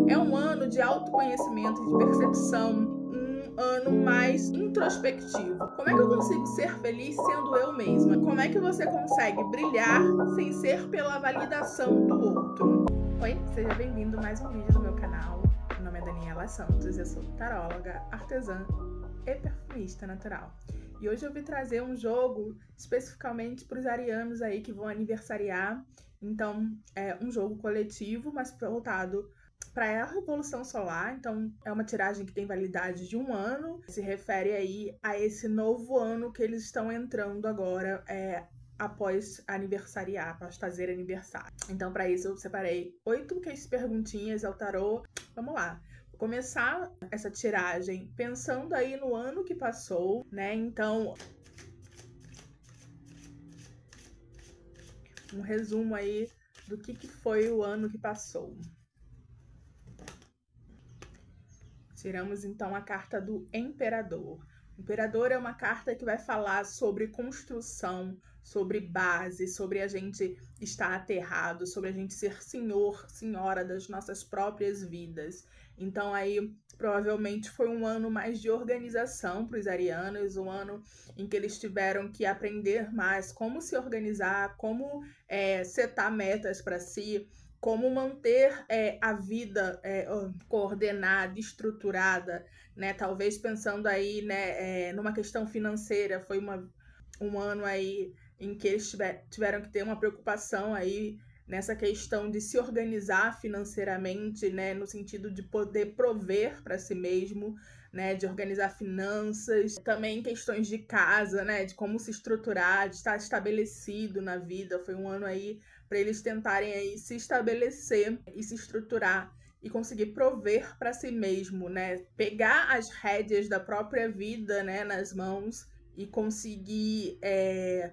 É um ano de autoconhecimento e de percepção, um ano mais introspectivo. Como é que eu consigo ser feliz sendo eu mesma? Como é que você consegue brilhar sem ser pela validação do outro? Oi, seja bem-vindo a mais um vídeo do meu canal. Meu nome é Daniela Santos, eu sou taróloga, artesã e perfumista natural. E hoje eu vim trazer um jogo especificamente para os arianos aí que vão aniversariar. Então, é um jogo coletivo, mas voltado para a Revolução Solar. Então, é uma tiragem que tem validade de 1 ano. Se refere aí a esse novo ano que eles estão entrando agora, após aniversariar, após fazer aniversário. Então, para isso, eu separei 8 perguntinhas ao tarô. Vamos lá. Vou começar essa tiragem pensando aí no ano que passou, né? Então, um resumo aí do que foi o ano que passou. Tiramos então a carta do Imperador. O Imperador é uma carta que vai falar sobre construção, sobre base, sobre a gente estar aterrado, sobre a gente ser senhor, senhora das nossas próprias vidas. Então aí provavelmente foi um ano mais de organização para os arianos, um ano em que eles tiveram que aprender mais como se organizar, como setar metas para si, como manter a vida coordenada, estruturada, né? Talvez pensando aí, né, numa questão financeira, foi um ano aí em que eles tiveram que ter uma preocupação aí nessa questão de se organizar financeiramente, né, no sentido de poder prover para si mesmo, né, de organizar finanças, também questões de casa, né, de como se estruturar, de estar estabelecido na vida. Foi um ano aí para eles tentarem aí se estabelecer e se estruturar e conseguir prover para si mesmo, né, pegar as rédeas da própria vida, né, nas mãos e conseguir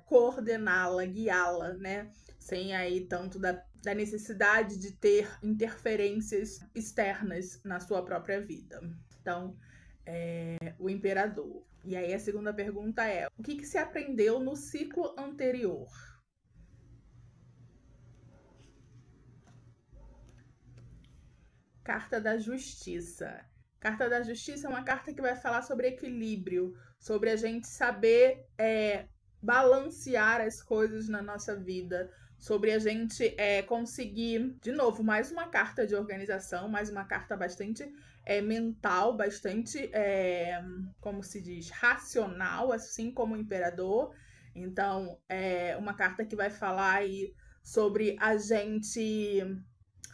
coordená-la, guiá-la, né, sem aí tanto da necessidade de ter interferências externas na sua própria vida. Então, o Imperador. E aí a segunda pergunta é: o que se aprendeu no ciclo anterior? Carta da Justiça. Carta da Justiça é uma carta que vai falar sobre equilíbrio, sobre a gente saber balancear as coisas na nossa vida, sobre a gente conseguir, de novo, mais uma carta de organização, mais uma carta bastante mental, bastante, como se diz, racional, assim como o Imperador. Então, é uma carta que vai falar aí sobre a gente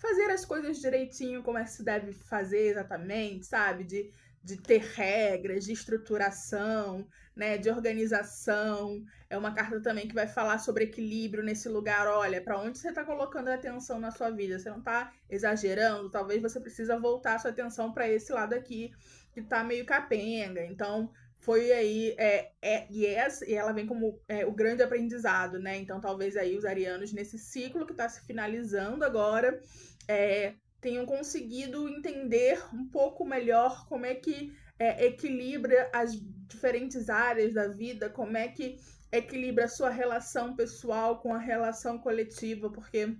fazer as coisas direitinho, como é que se deve fazer exatamente, sabe? De ter regras, de estruturação, né? De organização. É uma carta também que vai falar sobre equilíbrio nesse lugar. Olha, para onde você está colocando a atenção na sua vida? Você não está exagerando? Talvez você precisa voltar a sua atenção para esse lado aqui, que tá meio capenga. Então, foi aí, e ela vem como o grande aprendizado, né? Então, talvez aí os arianos, nesse ciclo que está se finalizando agora, tenham conseguido entender um pouco melhor como é que equilibra as diferentes áreas da vida, como é que equilibra a sua relação pessoal com a relação coletiva, porque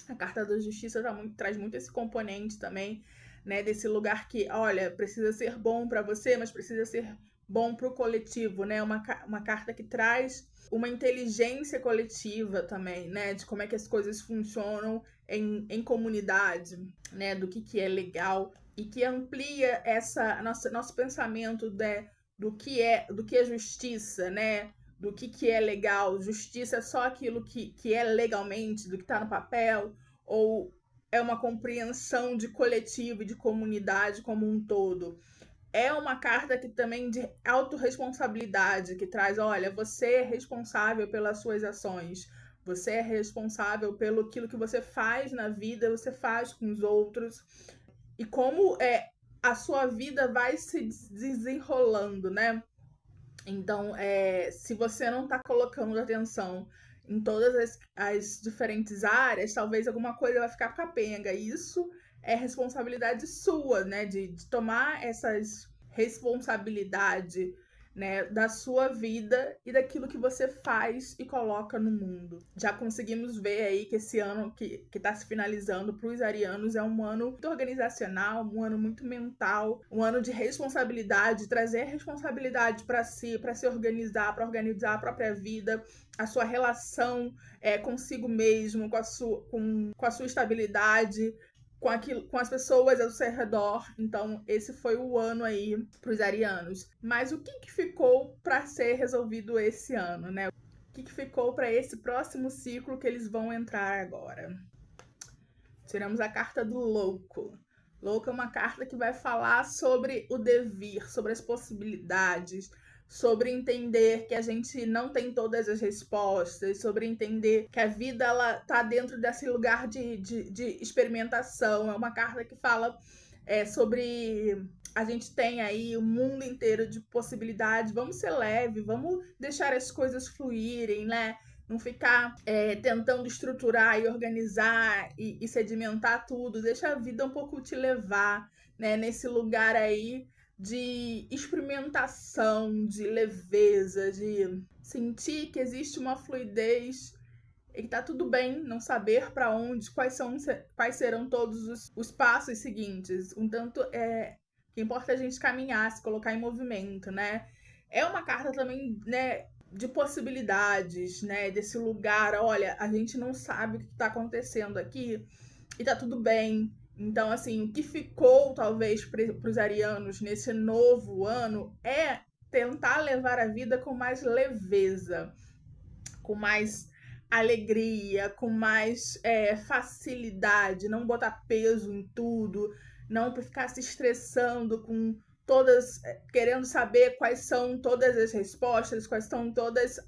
a Carta da Justiça traz muito esse componente também, né? Desse lugar que, olha, precisa ser bom para você, mas precisa ser bom para o coletivo, né? Uma carta que traz uma inteligência coletiva também, né? De como é que as coisas funcionam em comunidade, né? Do que é legal e que amplia nosso pensamento, né? do que é justiça, né? Do que é legal. Justiça é só aquilo que é legalmente, do que está no papel, ou é uma compreensão de coletivo e de comunidade como um todo. É uma carta que também de autorresponsabilidade, que traz, olha, você é responsável pelas suas ações, você é responsável pelo aquilo que você faz na vida, você faz com os outros, e como a sua vida vai se desenrolando, né? Então, se você não está colocando atenção em todas as diferentes áreas, talvez alguma coisa vai ficar capenga. Isso é responsabilidade sua, né? De tomar essas responsabilidade né, da sua vida e daquilo que você faz e coloca no mundo. Já conseguimos ver aí que esse ano que está se finalizando para os arianos é um ano muito organizacional, um ano muito mental, um ano de responsabilidade, trazer responsabilidade para si, para se organizar, para organizar a própria vida, a sua relação consigo mesmo, com a sua estabilidade, com as pessoas ao seu redor. Então, esse foi o ano aí para os arianos. Mas o que ficou para ser resolvido esse ano, né? O que ficou para esse próximo ciclo que eles vão entrar agora? Tiramos a carta do louco. Louco é uma carta que vai falar sobre o devir, sobre as possibilidades, sobre entender que a gente não tem todas as respostas, sobre entender que a vida ela tá dentro desse lugar de experimentação. É uma carta que fala sobre a gente tem aí o mundo inteiro de possibilidades. Vamos ser leve, vamos deixar as coisas fluírem, né? Não ficar tentando estruturar e organizar e sedimentar tudo. Deixa a vida um pouco te levar, né? Nesse lugar aí de experimentação, de leveza, de sentir que existe uma fluidez e que tá tudo bem não saber para onde, quais serão todos os passos seguintes. Um tanto que importa a gente caminhar, se colocar em movimento, né? É uma carta também, né, de possibilidades, né? Desse lugar, olha, a gente não sabe o que tá acontecendo aqui e tá tudo bem. Então, assim, o que ficou, talvez, para os arianos nesse novo ano é tentar levar a vida com mais leveza, com mais alegria, com mais facilidade, não botar peso em tudo, não ficar se estressando com todas, querendo saber quais são todas as respostas, quais são todas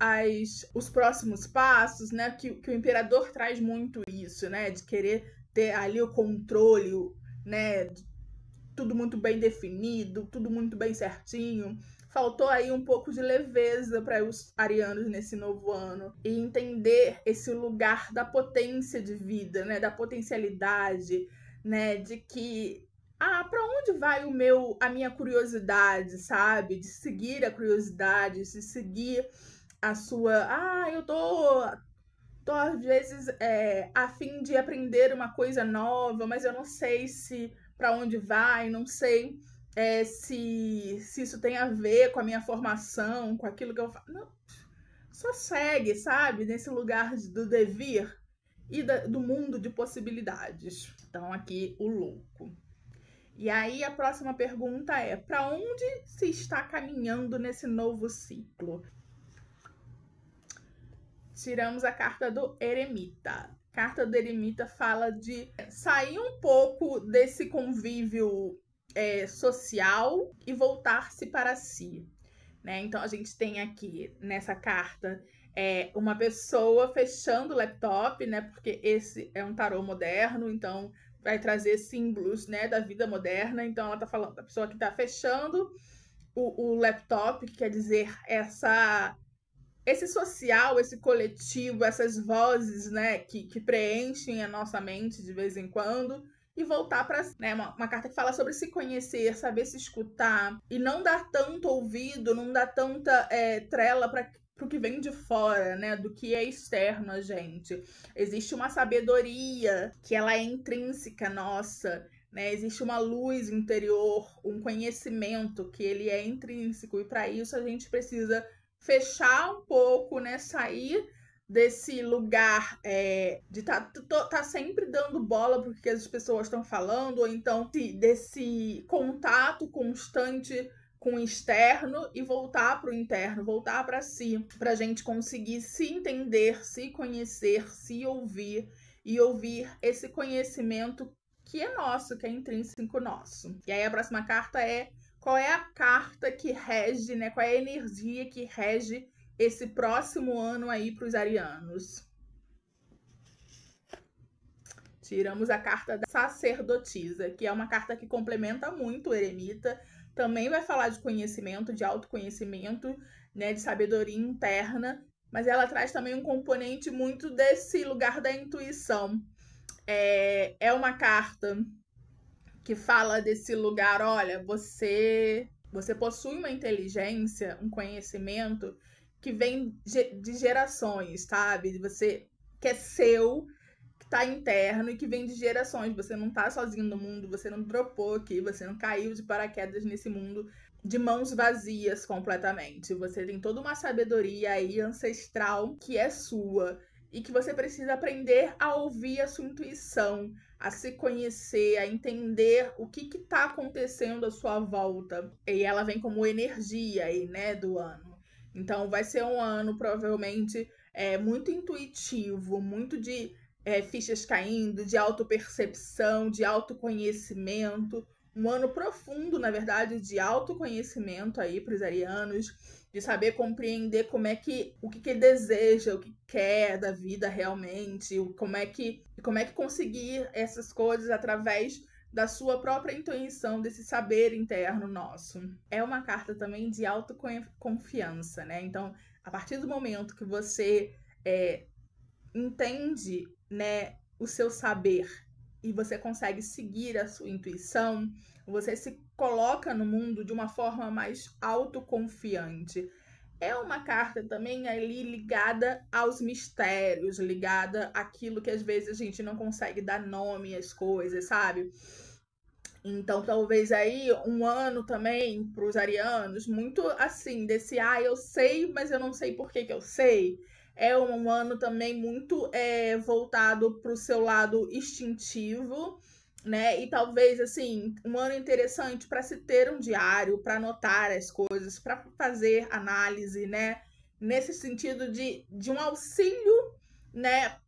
os próximos passos, né? Que o imperador traz muito isso, né? De querer ter ali o controle, né? Tudo muito bem definido, tudo muito bem certinho. Faltou aí um pouco de leveza para os arianos nesse novo ano e entender esse lugar da potência de vida, né? Da potencialidade, né? De que para onde vai a minha curiosidade, sabe? De seguir a curiosidade, de seguir a sua... eu tô às vezes a fim de aprender uma coisa nova, mas eu não sei se para onde vai, não sei se isso tem a ver com a minha formação, com aquilo que eu faço. Não, só segue, sabe? Nesse lugar do devir e do mundo de possibilidades. Então, aqui o louco. E aí a próxima pergunta é: para onde se está caminhando nesse novo ciclo? Tiramos a carta do eremita. A carta do eremita fala de sair um pouco desse convívio social e voltar-se para si, né? Então a gente tem aqui nessa carta uma pessoa fechando o laptop, né? Porque esse é um tarô moderno, então vai trazer símbolos, né, da vida moderna. Então ela tá falando da pessoa que tá fechando o laptop, que quer dizer esse social, esse coletivo, essas vozes, né, que preenchem a nossa mente de vez em quando, e voltar para, né, uma carta que fala sobre se conhecer, saber se escutar e não dar tanto ouvido, não dar tanta trela para o que vem de fora, né, do que é externo a gente. Existe uma sabedoria que ela é intrínseca nossa, né? Existe uma luz interior, um conhecimento que ele é intrínseco, e para isso a gente precisa fechar um pouco, né? Sair desse lugar de tá sempre dando bola pro que as pessoas estão falando, ou então desse contato constante com o externo e voltar para o interno, voltar para si, para a gente conseguir se entender, se conhecer, se ouvir e ouvir esse conhecimento que é nosso, que é intrínseco nosso. E aí a próxima carta é: qual é a carta que rege, né? Qual é a energia que rege esse próximo ano aí para os arianos? Tiramos a carta da sacerdotisa, que é uma carta que complementa muito o eremita. Também vai falar de conhecimento, de autoconhecimento, né? De sabedoria interna. Mas ela traz também um componente muito desse lugar da intuição. É uma carta que fala desse lugar: olha, você Você possui uma inteligência, um conhecimento que vem de gerações, sabe? Você que é seu, que tá interno e que vem de gerações. Você não tá sozinho no mundo, você não dropou aqui, você não caiu de paraquedas nesse mundo de mãos vazias completamente. Você tem toda uma sabedoria aí ancestral que é sua e que você precisa aprender a ouvir a sua intuição, a se conhecer, a entender o que está acontecendo à sua volta. E ela vem como energia aí, né, do ano. Então vai ser um ano provavelmente muito intuitivo, muito de fichas caindo, de autopercepção, de autoconhecimento. Um ano profundo, na verdade, de autoconhecimento aí para os arianos, de saber compreender o que ele deseja, o que quer da vida realmente, como é que conseguir essas coisas através da sua própria intuição, desse saber interno nosso. É uma carta também de autoconfiança, né? Então, a partir do momento que você entende, né, o seu saber e você consegue seguir a sua intuição, você se coloca no mundo de uma forma mais autoconfiante. É uma carta também ali ligada aos mistérios, ligada àquilo que às vezes a gente não consegue dar nome às coisas, sabe? Então, talvez aí um ano também para os arianos, muito assim, desse eu sei, mas eu não sei por que eu sei. É um ano também muito voltado para o seu lado instintivo, né? E talvez, assim, um ano interessante para se ter um diário, para anotar as coisas, para fazer análise, né? Nesse sentido de um auxílio, né?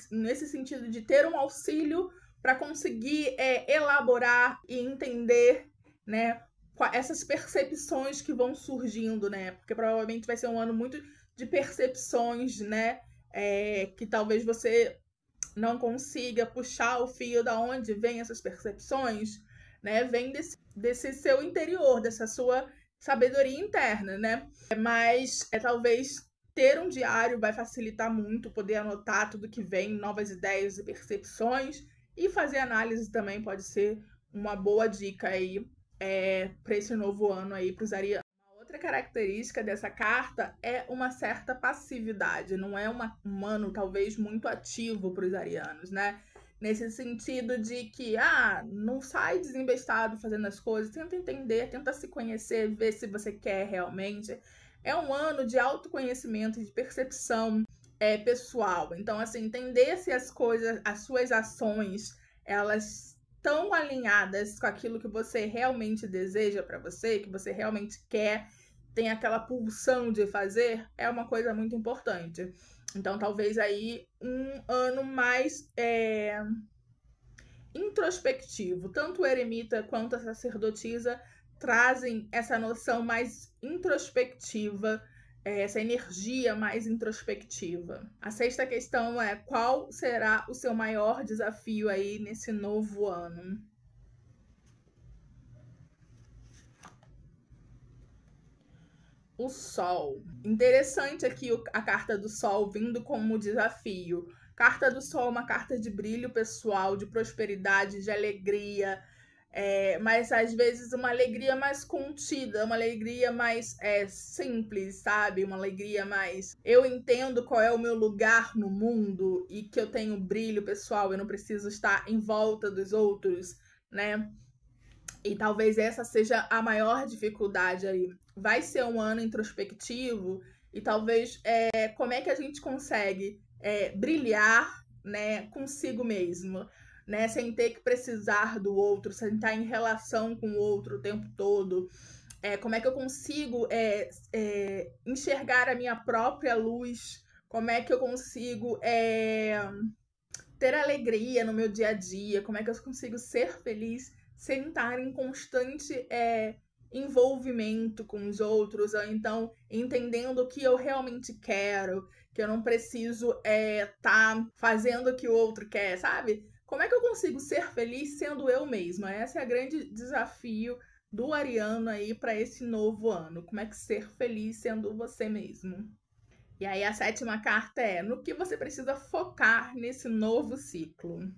Nesse sentido de ter um auxílio para conseguir elaborar e entender, né, essas percepções que vão surgindo, né? Porque provavelmente vai ser um ano muito de percepções, né? Que talvez você não consiga puxar o fio da onde vem essas percepções, né? Vem desse seu interior, dessa sua sabedoria interna, né? Mas talvez ter um diário vai facilitar muito, poder anotar tudo que vem, novas ideias e percepções, e fazer análise também pode ser uma boa dica aí para esse novo ano aí para os arianos. Outra característica dessa carta é uma certa passividade, não é um ano talvez muito ativo para os arianos, né? Nesse sentido de que, não sai desembestado fazendo as coisas, tenta entender, tenta se conhecer, ver se você quer realmente. É um ano de autoconhecimento, de percepção pessoal. Então, assim, entender se as coisas, as suas ações, elas estão alinhadas com aquilo que você realmente deseja para você, que você realmente quer, tem aquela pulsão de fazer, é uma coisa muito importante. Então, talvez aí um ano mais introspectivo. Tanto o eremita quanto a sacerdotisa trazem essa noção mais introspectiva, essa energia mais introspectiva. A sexta questão é: qual será o seu maior desafio aí nesse novo ano? O Sol. Interessante aqui a carta do Sol vindo como desafio. Carta do Sol é uma carta de brilho pessoal, de prosperidade, de alegria, mas às vezes uma alegria mais contida, uma alegria mais simples, sabe? Uma alegria mais. Eu entendo qual é o meu lugar no mundo e que eu tenho brilho pessoal, eu não preciso estar em volta dos outros, né? E talvez essa seja a maior dificuldade aí. Vai ser um ano introspectivo e talvez como é que a gente consegue brilhar, né, consigo mesmo, né, sem ter que precisar do outro, sem estar em relação com o outro o tempo todo. Como é que eu consigo enxergar a minha própria luz? Como é que eu consigo ter alegria no meu dia a dia? Como é que eu consigo ser feliz sem estar em constante envolvimento com os outros, ou então entendendo o que eu realmente quero, que eu não preciso tá fazendo o que o outro quer, sabe? Como é que eu consigo ser feliz sendo eu mesma? Esse é o grande desafio do ariano aí para esse novo ano. Como é que ser feliz sendo você mesmo? E aí a sétima carta é: no que você precisa focar nesse novo ciclo?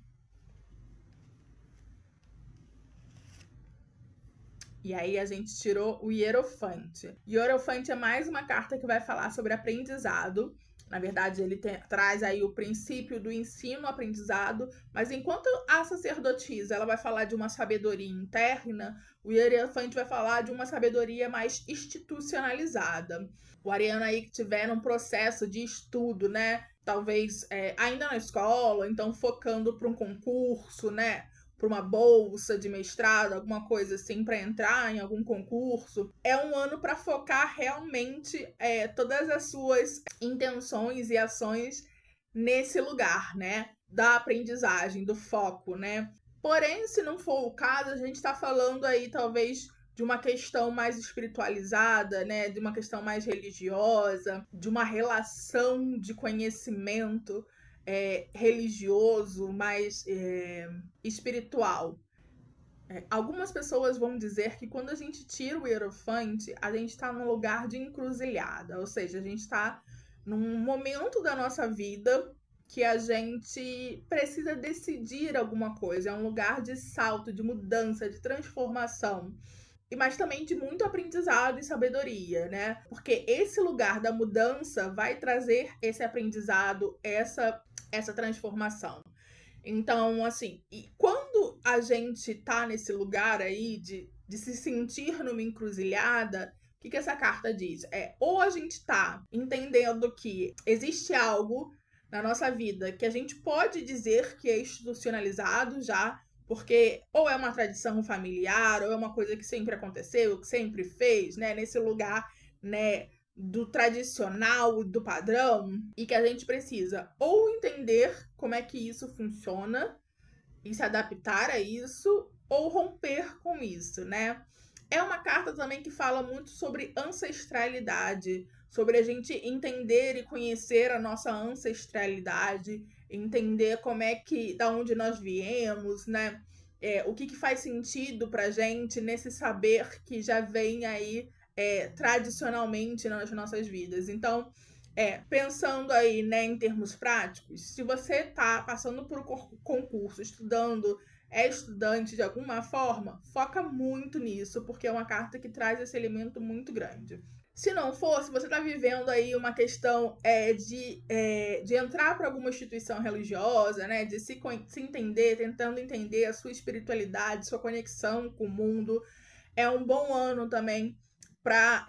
E aí a gente tirou o Hierofante. Hierofante é mais uma carta que vai falar sobre aprendizado. Na verdade, ele traz aí o princípio do ensino-aprendizado, mas enquanto a sacerdotisa ela vai falar de uma sabedoria interna, o Hierofante vai falar de uma sabedoria mais institucionalizada. O ariano aí que tiver um processo de estudo, né? Talvez ainda na escola, então focando para um concurso, né? Para uma bolsa de mestrado, alguma coisa assim, para entrar em algum concurso. É um ano para focar realmente todas as suas intenções e ações nesse lugar, né? Da aprendizagem, do foco, né? Porém, se não for o caso, a gente está falando aí talvez de uma questão mais espiritualizada, né? De uma questão mais religiosa, de uma relação de conhecimento religioso, mais espiritual. Algumas pessoas vão dizer que quando a gente tira o Hierofante, a gente está num lugar de encruzilhada, ou seja, a gente está num momento da nossa vida que a gente precisa decidir alguma coisa, é um lugar de salto, de mudança, de transformação. Mas também de muito aprendizado e sabedoria, né? Porque esse lugar da mudança vai trazer esse aprendizado, essa transformação. Então, assim, e quando a gente tá nesse lugar aí de se sentir numa encruzilhada, o que essa carta diz? Ou a gente tá entendendo que existe algo na nossa vida que a gente pode dizer que é institucionalizado já, porque ou é uma tradição familiar, ou é uma coisa que sempre aconteceu, que sempre fez, né? Nesse lugar, né? Do tradicional, do padrão, e que a gente precisa ou entender como é que isso funciona e se adaptar a isso, ou romper com isso, né? É uma carta também que fala muito sobre ancestralidade, sobre a gente entender e conhecer a nossa ancestralidade, entender como é que, da onde nós viemos, né? O que faz sentido pra gente nesse saber que já vem aí tradicionalmente nas nossas vidas. Então, pensando aí, né, em termos práticos, se você está passando por um concurso, estudando, é estudante de alguma forma, foca muito nisso, porque é uma carta que traz esse elemento muito grande. Se não for, se você está vivendo aí uma questão de entrar para alguma instituição religiosa, né, de se entender, tentando entender a sua espiritualidade, sua conexão com o mundo, é um bom ano também para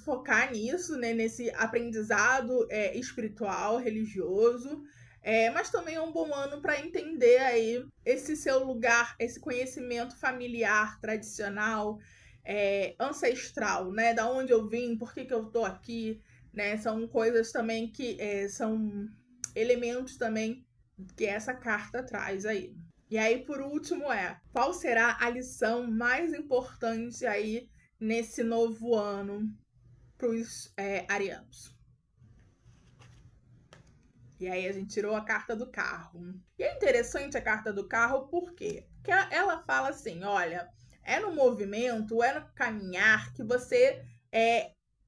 focar nisso, né, nesse aprendizado espiritual, religioso, mas também é um bom ano para entender aí esse seu lugar, esse conhecimento familiar, tradicional, ancestral, né, da onde eu vim, por que eu tô aqui, né, são coisas também que são elementos também que essa carta traz aí. E aí, por último, qual será a lição mais importante aí nesse novo ano para os arianos? E aí a gente tirou a carta do carro. E é interessante a carta do carro por quê? Porque ela fala assim, olha, é no movimento, é no caminhar que você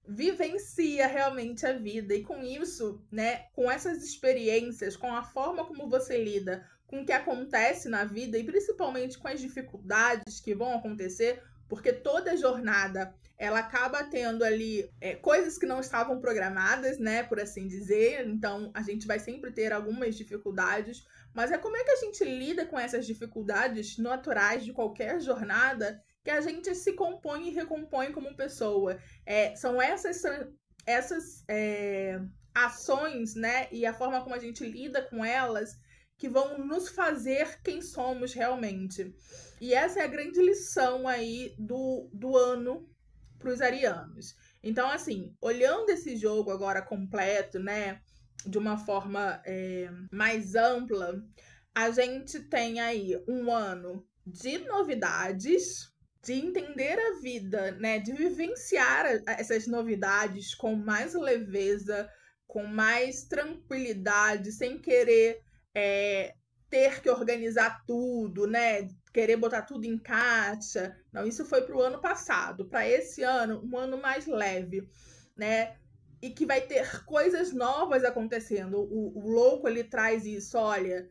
vivencia realmente a vida. E com isso, né, com essas experiências, com a forma como você lida com o que acontece na vida e principalmente com as dificuldades que vão acontecer, porque toda jornada ela acaba tendo ali coisas que não estavam programadas, né, por assim dizer. Então a gente vai sempre ter algumas dificuldades, mas como é que a gente lida com essas dificuldades naturais de qualquer jornada que a gente se compõe e recompõe como pessoa. São essas ações, né, e a forma como a gente lida com elas que vão nos fazer quem somos realmente. E essa é a grande lição aí do ano para os arianos. Então, assim, olhando esse jogo agora completo, né, de uma forma mais ampla, a gente tem aí um ano de novidades, de entender a vida, né, de vivenciar essas novidades com mais leveza, com mais tranquilidade, sem querer ter que organizar tudo, né, querer botar tudo em caixa. Não, isso foi para o ano passado. Para esse ano, um ano mais leve, né? e que vai ter coisas novas acontecendo. O louco, ele traz isso, olha,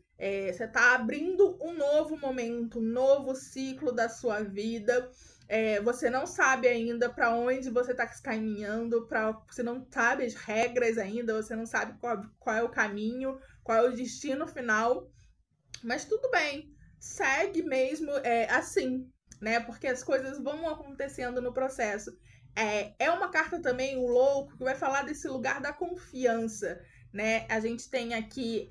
você tá abrindo um novo momento, um novo ciclo da sua vida. Você não sabe ainda para onde você está caminhando, você não sabe as regras ainda, você não sabe qual é o caminho, qual é o destino final, mas tudo bem, segue mesmo assim, né? Porque as coisas vão acontecendo no processo. É uma carta também, o louco, que vai falar desse lugar da confiança, né? A gente tem aqui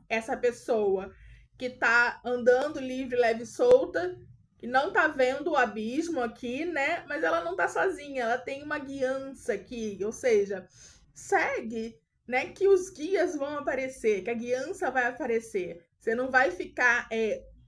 essa pessoa que tá andando livre, leve e solta, e não tá vendo o abismo aqui, né? Mas ela não tá sozinha, ela tem uma guiança aqui, ou seja, segue, né? Que os guias vão aparecer, que a guiança vai aparecer. Você não vai ficar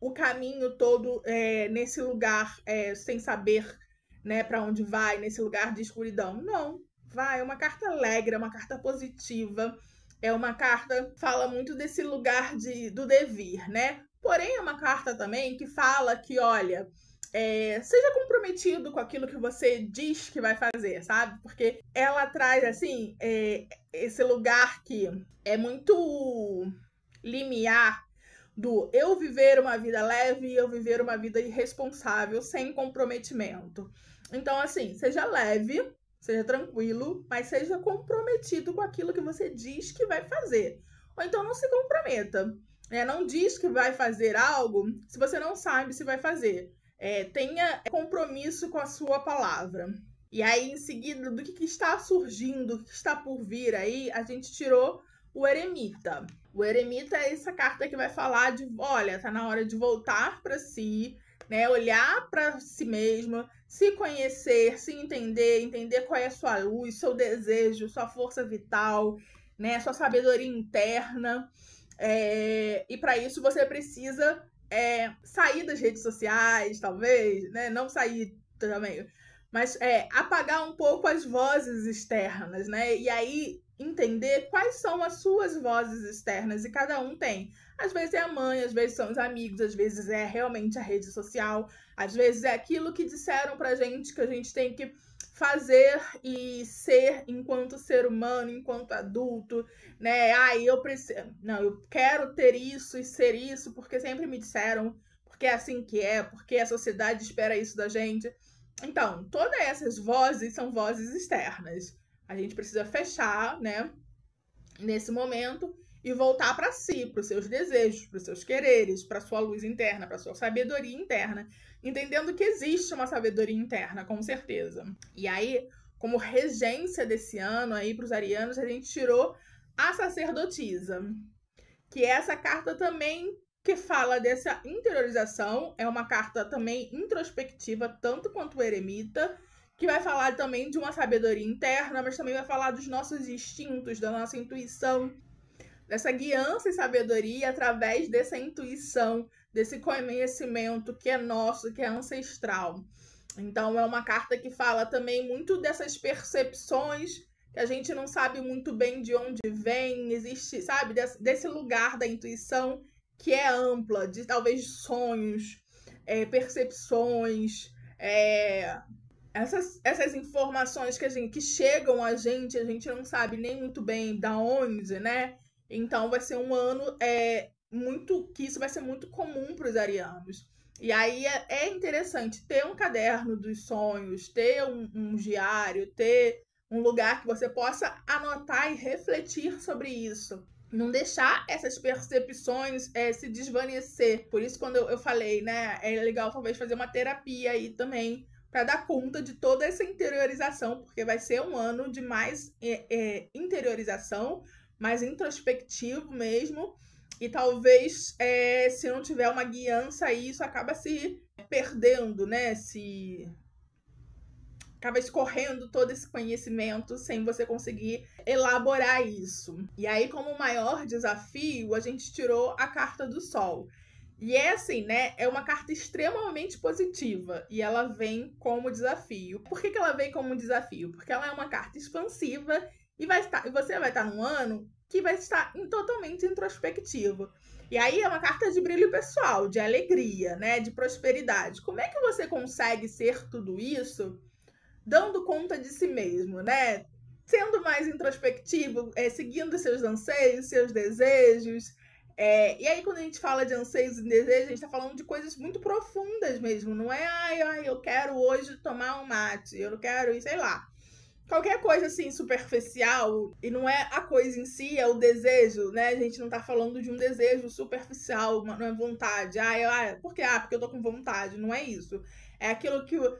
o caminho todo nesse lugar sem saber, né, para onde vai, nesse lugar de escuridão. Não, vai, é uma carta alegre, é uma carta positiva, é uma carta que fala muito desse lugar do devir, né? Porém, é uma carta também que fala que, olha, seja comprometido com aquilo que você diz que vai fazer, sabe? Porque ela traz, assim, esse lugar que é muito limiar do eu viver uma vida leve e eu viver uma vida irresponsável, sem comprometimento. Então, assim, seja leve, seja tranquilo, mas seja comprometido com aquilo que você diz que vai fazer. Ou então não se comprometa. Não diz que vai fazer algo se você não sabe se vai fazer. Tenha compromisso com a sua palavra. E aí, em seguida, do que está surgindo, o que está por vir aí, a gente tirou o eremita. O eremita é essa carta que vai falar de, olha, tá na hora de voltar para si, né? Olhar para si mesmo, se conhecer, se entender qual é a sua luz, seu desejo, sua força vital, né? Sua sabedoria interna. E para isso você precisa sair das redes sociais, talvez, né? Não sair também, mas apagar um pouco as vozes externas, né? E aí entender quais são as suas vozes externas, e cada um tem. Às vezes é a mãe, às vezes são os amigos, às vezes é realmente a rede social, às vezes é aquilo que disseram pra gente que a gente tem que fazer e ser enquanto ser humano, enquanto adulto, né? Eu preciso, não, eu quero ter isso e ser isso porque sempre me disseram, porque é assim que é, porque a sociedade espera isso da gente. Então, todas essas vozes são vozes externas. A gente precisa fechar, né, nesse momento e voltar para si, para os seus desejos, para os seus quereres, para a sua luz interna, para a sua sabedoria interna, entendendo que existe uma sabedoria interna, com certeza. E aí, como regência desse ano aí para os arianos, a gente tirou a sacerdotisa, que é essa carta também que fala dessa interiorização, é uma carta também introspectiva, tanto quanto o eremita, que vai falar também de uma sabedoria interna, mas também vai falar dos nossos instintos, da nossa intuição, dessa guiança e sabedoria através dessa intuição, desse conhecimento que é nosso, que é ancestral. Então, é uma carta que fala também muito dessas percepções que a gente não sabe muito bem de onde vem, existe, sabe, desse lugar da intuição que é ampla, de talvez sonhos, percepções, essas informações que chegam a gente não sabe nem muito bem da onde, né? Então vai ser um ano que isso vai ser muito comum para os arianos. E aí é interessante ter um caderno dos sonhos, ter um diário, ter um lugar que você possa anotar e refletir sobre isso. Não deixar essas percepções se desvanecer. Por isso, quando eu falei, né, é legal talvez fazer uma terapia aí também, para dar conta de toda essa interiorização, porque vai ser um ano de mais interiorização, mais introspectivo mesmo, e talvez se não tiver uma guiança aí, isso acaba se perdendo, né? Acaba escorrendo todo esse conhecimento sem você conseguir elaborar isso. E aí, como maior desafio, a gente tirou a carta do Sol. E assim, né, é uma carta extremamente positiva e ela vem como desafio. Por que ela vem como desafio? Porque ela é uma carta expansiva e você vai estar num ano que vai estar totalmente introspectivo. E aí é uma carta de brilho pessoal, de alegria, né, de prosperidade. Como é que você consegue ser tudo isso dando conta de si mesmo, né? sendo mais introspectivo, seguindo seus anseios, seus desejos. E aí, quando a gente fala de anseios e desejos, a gente tá falando de coisas muito profundas mesmo. Não é, eu quero hoje tomar um mate, eu não quero ir, sei lá. Qualquer coisa assim superficial, e não é a coisa em si, é o desejo, né? A gente não tá falando de um desejo superficial, não é vontade. Por quê? Porque eu tô com vontade. Não é isso. É aquilo que o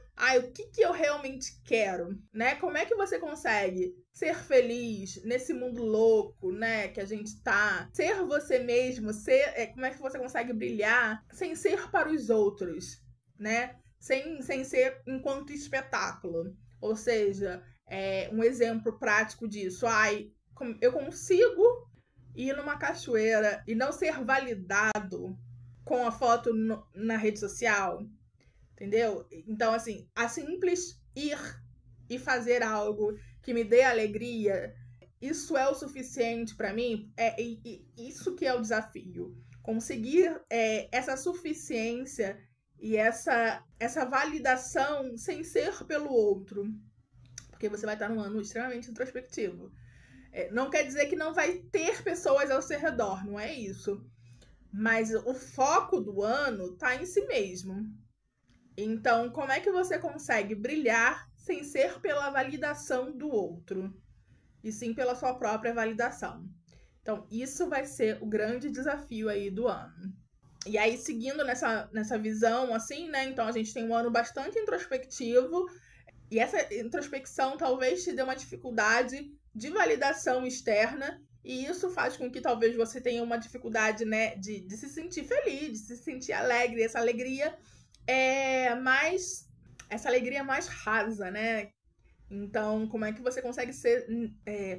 que eu realmente quero, né? Como é que você consegue ser feliz nesse mundo louco, né? Que a gente tá. Ser você mesmo, como é que você consegue brilhar sem ser para os outros, né? Sem ser enquanto espetáculo. Ou seja, um exemplo prático disso. Eu consigo ir numa cachoeira e não ser validado com a foto na rede social, entendeu? Então, assim, a simples ir e fazer algo que me dê alegria, isso é o suficiente para mim. Isso que é o desafio. Conseguir essa suficiência e essa validação sem ser pelo outro. Porque você vai estar num ano extremamente introspectivo. Não quer dizer que não vai ter pessoas ao seu redor, não é isso. Mas o foco do ano tá em si mesmo. Então, como é que você consegue brilhar sem ser pela validação do outro? E sim pela sua própria validação. Então, isso vai ser o grande desafio aí do ano. E aí, seguindo nessa visão, assim, né? Então, a gente tem um ano bastante introspectivo. E essa introspecção talvez te dê uma dificuldade de validação externa. E isso faz com que talvez você tenha uma dificuldade, né, de se sentir feliz, de se sentir alegre. Essa alegria mais rasa, né? Então, como é que você consegue ser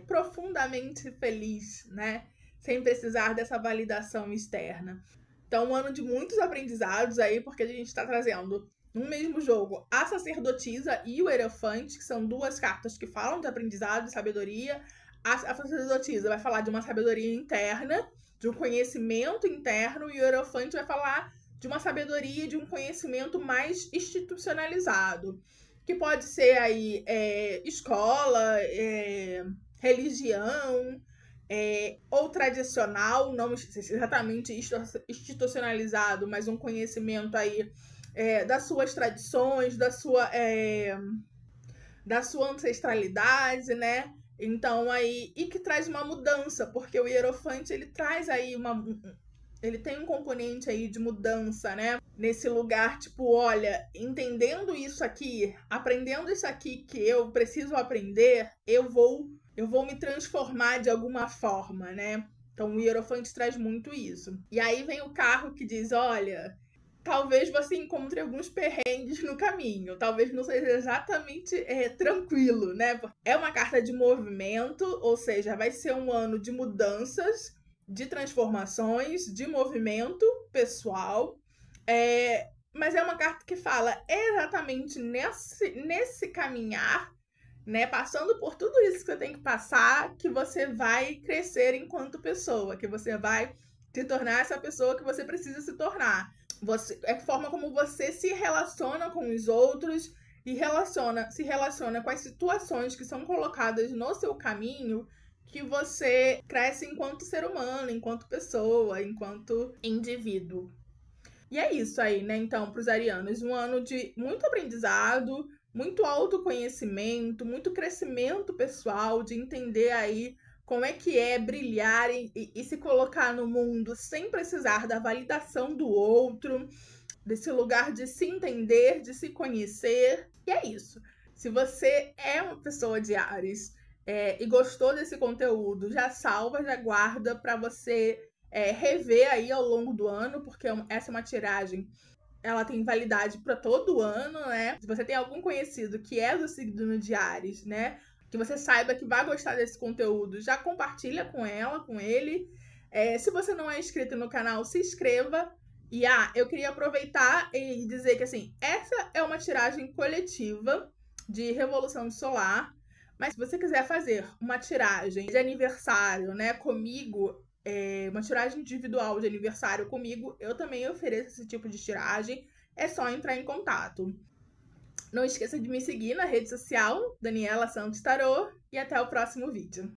profundamente feliz, né? Sem precisar dessa validação externa. Então, um ano de muitos aprendizados aí, porque a gente está trazendo no mesmo jogo a sacerdotisa e o Hierophante, que são duas cartas que falam de aprendizado e sabedoria. A sacerdotisa vai falar de uma sabedoria interna, de um conhecimento interno, e o Hierophante vai falar de uma sabedoria, de um conhecimento mais institucionalizado, que pode ser aí escola, religião, ou tradicional, não exatamente institucionalizado, mas um conhecimento aí das suas tradições, da sua ancestralidade, né? Então aí, e que traz uma mudança, porque o Hierophante, ele traz aí ele tem um componente aí de mudança, né? Nesse lugar, tipo, olha, entendendo isso aqui, aprendendo isso aqui que eu preciso aprender, eu vou me transformar de alguma forma, né? Então o Hierophante traz muito isso. E aí vem o carro que diz, olha, talvez você encontre alguns perrengues no caminho. Talvez não seja exatamente tranquilo, né? É uma carta de movimento, ou seja, vai ser um ano de mudanças, de transformações, de movimento pessoal. Mas é uma carta que fala exatamente nesse caminhar, né? Passando por tudo isso que você tem que passar, que você vai crescer enquanto pessoa, que você vai se tornar essa pessoa que você precisa se tornar. É a forma como você se relaciona com os outros e se relaciona com as situações que são colocadas no seu caminho, que você cresce enquanto ser humano, enquanto pessoa, enquanto indivíduo. E é isso aí, né? Então, para os arianos, um ano de muito aprendizado, muito autoconhecimento, muito crescimento pessoal, de entender aí como é que é brilhar e se colocar no mundo sem precisar da validação do outro, desse lugar de se entender, de se conhecer. E é isso. Se você é uma pessoa de Áries e gostou desse conteúdo, já salva, já guarda para você rever aí ao longo do ano, porque essa é uma tiragem, ela tem validade para todo ano, né? Se você tem algum conhecido que é do signo de Áries, né? Que você saiba que vai gostar desse conteúdo, já compartilha com ela, com ele. Se você não é inscrito no canal, se inscreva. E eu queria aproveitar e dizer que, assim, essa é uma tiragem coletiva de Revolução Solar. Mas se você quiser fazer uma tiragem de aniversário, né, comigo, uma tiragem individual de aniversário comigo, eu também ofereço esse tipo de tiragem. É só entrar em contato. Não esqueça de me seguir na rede social, Daniela Santos Tarô, e até o próximo vídeo.